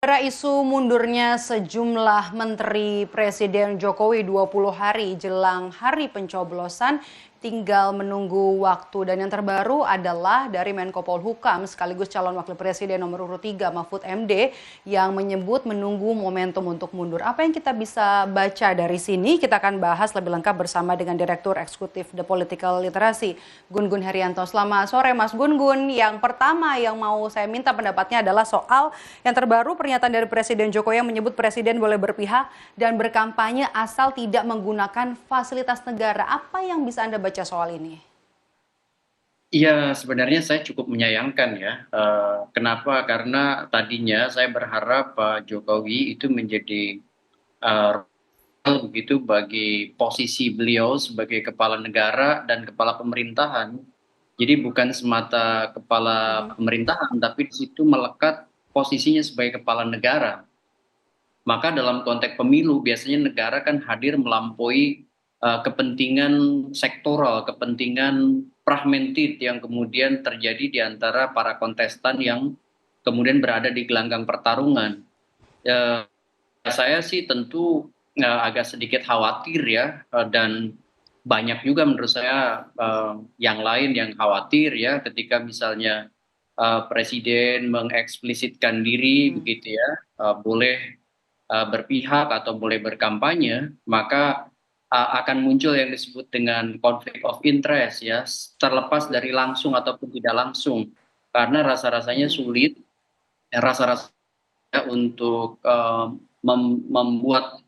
Saudara, isu mundurnya sejumlah menteri Presiden Jokowi 20 hari jelang hari pencoblosan tinggal menunggu waktu. Dan yang terbaru adalah dari Menko Polhukam sekaligus calon wakil presiden nomor urut 3 Mahfud MD yang menyebut menunggu momentum untuk mundur. Apa yang kita bisa baca dari sini? Kita akan bahas lebih lengkap bersama dengan Direktur Eksekutif The Political Literacy, Gun Gun Herianto. Selamat sore Mas Gun Gun. Yang pertama yang mau saya minta pendapatnya adalah soal yang terbaru pernyataan dari Presiden Jokowi yang menyebut Presiden boleh berpihak dan berkampanye asal tidak menggunakan fasilitas negara. Apa yang bisa Anda baca soal ini? Iya, sebenarnya saya cukup menyayangkan ya. Kenapa? Karena tadinya saya berharap Pak Jokowi itu menjadi begitu bagi posisi beliau sebagai kepala negara dan kepala pemerintahan. Jadi bukan semata kepala pemerintahan, tapi di situ melekat posisinya sebagai kepala negara. Maka dalam konteks pemilu biasanya negara kan hadir melampaui kepentingan sektoral, kepentingan fragmented yang kemudian terjadi di antara para kontestan yang kemudian berada di gelanggang pertarungan. Eh, saya sih tentu agak sedikit khawatir ya, dan banyak juga menurut saya yang lain yang khawatir ya ketika misalnya presiden mengeksplisitkan diri begitu ya, boleh berpihak atau boleh berkampanye, maka akan muncul yang disebut dengan konflik of interest ya, terlepas dari langsung ataupun tidak langsung, karena rasa-rasanya sulit, rasa-rasanya untuk membuat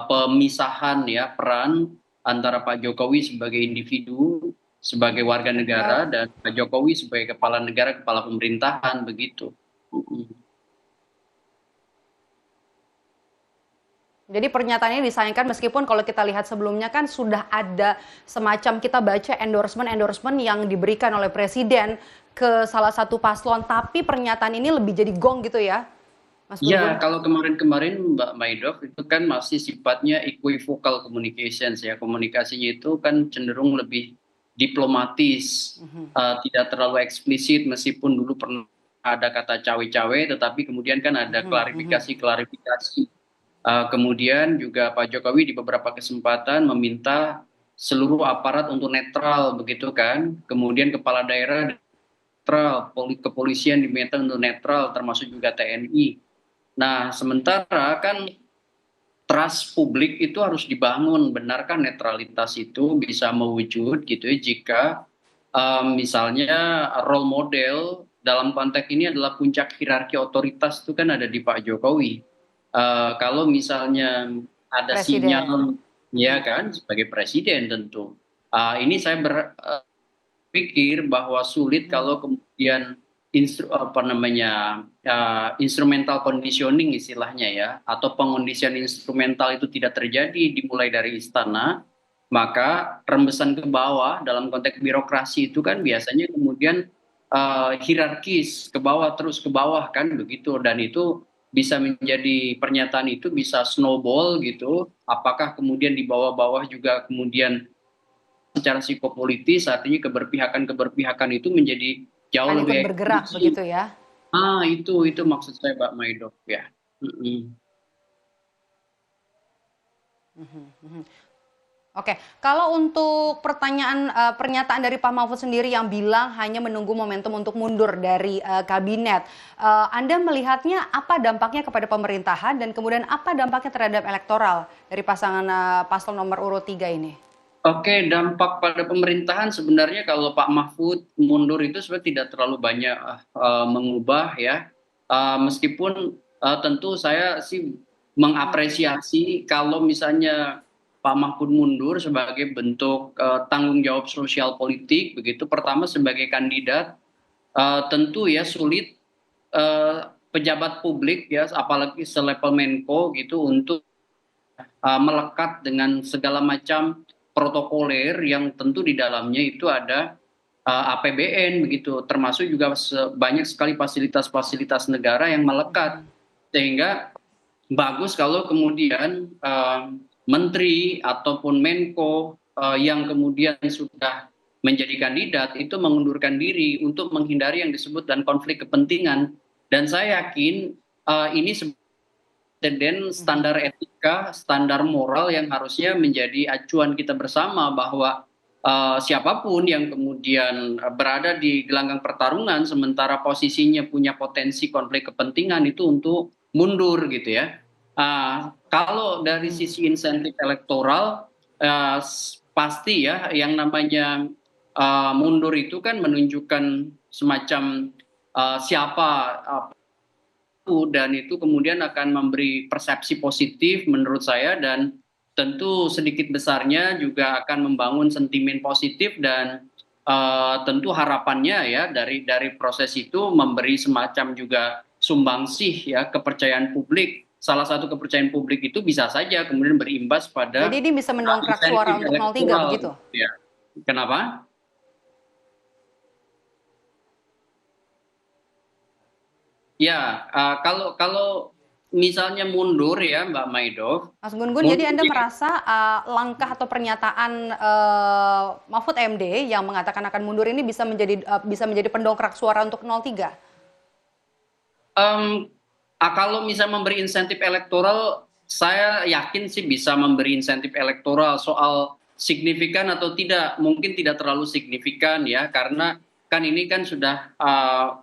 pemisahan ya peran antara Pak Jokowi sebagai individu, sebagai warga negara, Ya. dan Pak Jokowi sebagai kepala negara, kepala pemerintahan begitu. Jadi pernyataan ini disayangkan meskipun kalau kita lihat sebelumnya kan sudah ada semacam kita baca endorsement-endorsement yang diberikan oleh Presiden ke salah satu paslon, tapi pernyataan ini lebih jadi gong gitu ya, Mas Gun Gun? Ya, kalau kemarin-kemarin Mbak Maidov itu kan masih sifatnya equivocal communications ya, komunikasinya itu kan cenderung lebih diplomatis, tidak terlalu eksplisit meskipun dulu pernah ada kata cawe-cawe, tetapi kemudian kan ada klarifikasi-klarifikasi. Kemudian juga Pak Jokowi di beberapa kesempatan meminta seluruh aparat untuk netral begitu kan, kemudian kepala daerah netral, kepolisian diminta untuk netral, termasuk juga TNI. Nah, sementara kan trust publik itu harus dibangun, benarkah netralitas itu bisa mewujud gitu ya jika misalnya role model dalam konteks ini adalah puncak hierarki otoritas itu kan ada di Pak Jokowi. Kalau misalnya ada Presiden. sinyal ya kan sebagai presiden tentu. Ini saya pikir bahwa sulit kalau kemudian apa namanya instrumental conditioning istilahnya ya, atau pengondisian instrumental itu tidak terjadi dimulai dari istana, maka rembesan ke bawah dalam konteks birokrasi itu kan biasanya kemudian hierarkis ke bawah terus ke bawah kan begitu, dan itu bisa menjadi pernyataan itu bisa snowball gitu, apakah kemudian di bawah-bawah juga kemudian secara psikopolitis artinya keberpihakan-keberpihakan itu menjadi jauh Akan lebih ikut bergerak eksklusif. begitu ya? Itu maksud saya Mbak Maido ya. Oke, kalau untuk pernyataan dari Pak Mahfud sendiri yang bilang hanya menunggu momentum untuk mundur dari kabinet, Anda melihatnya apa dampaknya kepada pemerintahan dan kemudian apa dampaknya terhadap elektoral dari pasangan paslon nomor urut 3 ini? Oke, dampak pada pemerintahan sebenarnya kalau Pak Mahfud mundur itu sebenarnya tidak terlalu banyak mengubah ya. Meskipun tentu saya sih mengapresiasi kalau misalnya Pak Mahfud mundur sebagai bentuk tanggung jawab sosial politik begitu. Pertama sebagai kandidat, tentu ya sulit pejabat publik ya, apalagi selevel Menko gitu untuk melekat dengan segala macam protokoler yang tentu di dalamnya itu ada APBN begitu, termasuk juga banyak sekali fasilitas-fasilitas negara yang melekat, sehingga bagus kalau kemudian menteri ataupun Menko yang kemudian sudah menjadi kandidat itu mengundurkan diri untuk menghindari yang disebut dan konflik kepentingan. Dan saya yakin ini dan standar etika, standar moral yang harusnya menjadi acuan kita bersama bahwa siapapun yang kemudian berada di gelanggang pertarungan sementara posisinya punya potensi konflik kepentingan itu untuk mundur gitu ya. Kalau dari sisi insentif elektoral pasti ya yang namanya mundur itu kan menunjukkan semacam siapa dan itu kemudian akan memberi persepsi positif menurut saya dan tentu sedikit besarnya juga akan membangun sentimen positif dan tentu harapannya ya dari proses itu memberi semacam juga sumbangsih ya kepercayaan publik. Salah satu kepercayaan publik itu bisa saja kemudian berimbas pada Jadi ini bisa mendongkrak suara insentif untuk 03 elektoral begitu? gitu ya. Kenapa? Ya, kalau misalnya mundur ya Mbak Maido, Mas Gun-Gun, jadi mundur Anda ini merasa langkah atau pernyataan Mahfud MD yang mengatakan akan mundur ini bisa menjadi pendongkrak suara untuk 03? kalau misalnya memberi insentif elektoral, saya yakin sih bisa memberi insentif elektoral soal signifikan atau tidak, mungkin tidak terlalu signifikan ya, karena kan ini kan sudah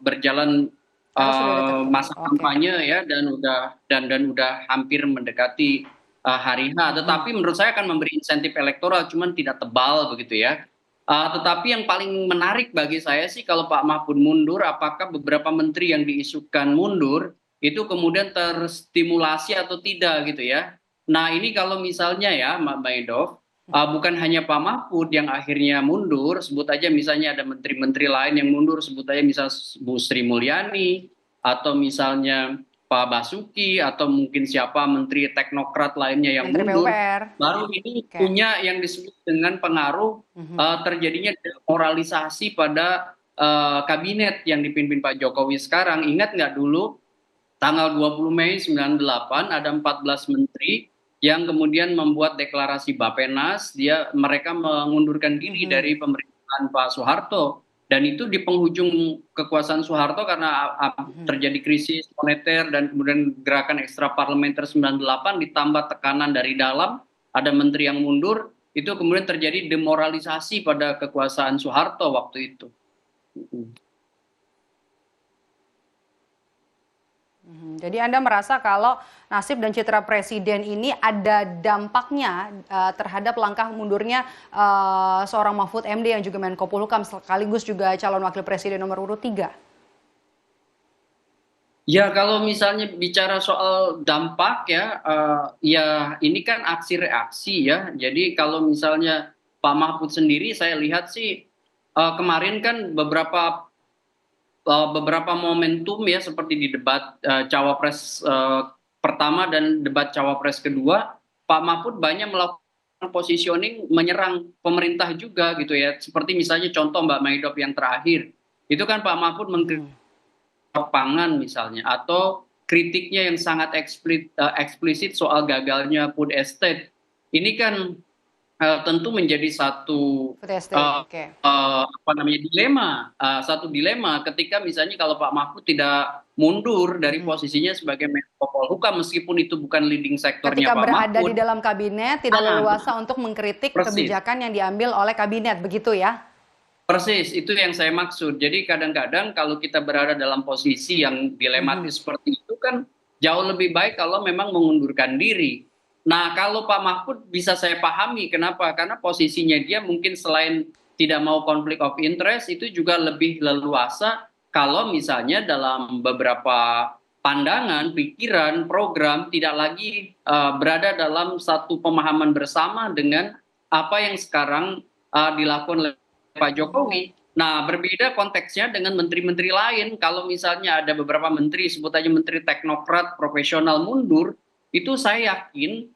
berjalan Karena sudah dekat. masa Oke. kampanye ya dan udah hampir mendekati hari H. Tetapi menurut saya akan memberi insentif elektoral, cuman tidak tebal begitu ya. Tetapi yang paling menarik bagi saya sih kalau Pak Mahfud mundur, apakah beberapa menteri yang diisukan mundur itu kemudian terstimulasi atau tidak gitu ya. Nah ini kalau misalnya ya Mbak Maidov, bukan hanya Pak Mahfud yang akhirnya mundur, sebut aja misalnya ada menteri-menteri lain yang mundur, sebut aja misal Bu Sri Mulyani, atau misalnya Pak Basuki, atau mungkin siapa menteri teknokrat lainnya yang Menteri mundur, PUPR. baru ini Oke. punya yang disebut dengan pengaruh terjadinya demoralisasi pada kabinet yang dipimpin Pak Jokowi sekarang. Ingat nggak dulu tanggal 20 Mei 98 ada 14 menteri yang kemudian membuat deklarasi Bapenas, mereka mengundurkan diri dari pemerintahan Pak Soeharto. Dan itu di penghujung kekuasaan Soeharto karena terjadi krisis moneter dan kemudian gerakan ekstra parlementer 98 ditambah tekanan dari dalam, ada menteri yang mundur, itu kemudian terjadi demoralisasi pada kekuasaan Soeharto waktu itu. Jadi Anda merasa kalau nasib dan citra presiden ini ada dampaknya terhadap langkah mundurnya seorang Mahfud MD yang juga Menko Polhukam sekaligus juga calon wakil presiden nomor urut 3? Ya kalau misalnya bicara soal dampak ya, ya ini kan aksi reaksi ya. Jadi kalau misalnya Pak Mahfud sendiri saya lihat sih kemarin kan beberapa momentum ya seperti di debat cawapres pertama dan debat cawapres kedua, Pak Mahfud banyak melakukan positioning menyerang pemerintah juga gitu ya. Seperti misalnya contoh Mbak Maidop yang terakhir, itu kan Pak Mahfud mengkritik pangan misalnya, atau kritiknya yang sangat eksplisit soal gagalnya food estate. Ini kan tentu menjadi satu satu dilema ketika misalnya kalau Pak Mahfud tidak mundur dari posisinya sebagai Menko Polhukam meskipun itu bukan leading sektornya ketika Pak berada Mahfud. di dalam kabinet tidak leluasa untuk mengkritik kebijakan yang diambil oleh kabinet, begitu ya? Persis, itu yang saya maksud. Jadi kadang-kadang kalau kita berada dalam posisi yang dilematis seperti itu kan jauh lebih baik kalau memang mengundurkan diri. Nah kalau Pak Mahfud bisa saya pahami kenapa, karena posisinya dia mungkin selain tidak mau konflik of interest itu juga lebih leluasa kalau misalnya dalam beberapa pandangan, pikiran, program tidak lagi berada dalam satu pemahaman bersama dengan apa yang sekarang dilakukan oleh Pak Jokowi. Nah, berbeda konteksnya dengan menteri-menteri lain. Kalau misalnya ada beberapa menteri, sebut aja menteri teknokrat profesional mundur, itu saya yakin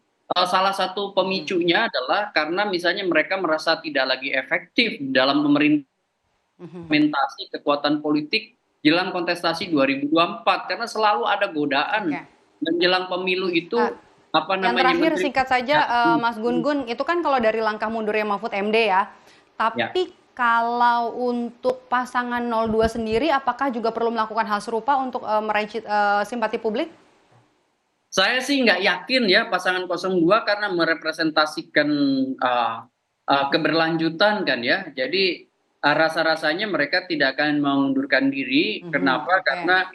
salah satu pemicunya adalah karena misalnya mereka merasa tidak lagi efektif dalam implementasi kekuatan politik jelang kontestasi 2024 karena selalu ada godaan menjelang pemilu itu apa namanya. Yang terakhir singkat saja Mas Gun-Gun, itu kan kalau dari langkah mundurnya Mahfud MD ya, tapi Kalau untuk pasangan 02 sendiri, apakah juga perlu melakukan hal serupa untuk meraih simpati publik? Saya sih nggak yakin ya pasangan 02 karena merepresentasikan keberlanjutan kan ya. Jadi rasa-rasanya mereka tidak akan mengundurkan diri. Mhm, Kenapa? oke. Karena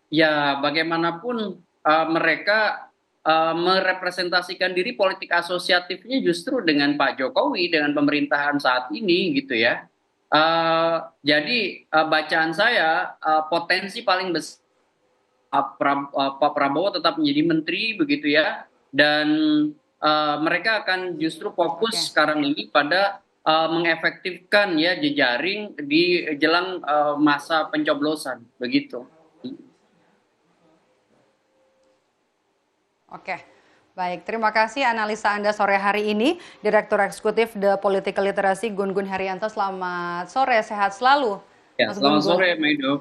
ya bagaimanapun mereka merepresentasikan diri politik asosiatifnya justru dengan Pak Jokowi dengan pemerintahan saat ini gitu ya. Jadi bacaan saya potensi paling besar Pak Prabowo tetap menjadi menteri begitu ya, dan mereka akan justru fokus Oke. sekarang ini pada mengefektifkan ya jejaring di jelang masa pencoblosan begitu. Oke, baik. Terima kasih analisa Anda sore hari ini, Direktur Eksekutif The Political Literacy Gun Gun Herianto. Selamat sore, sehat selalu, Ya, Mas Gun selamat Gun. sore, Maido.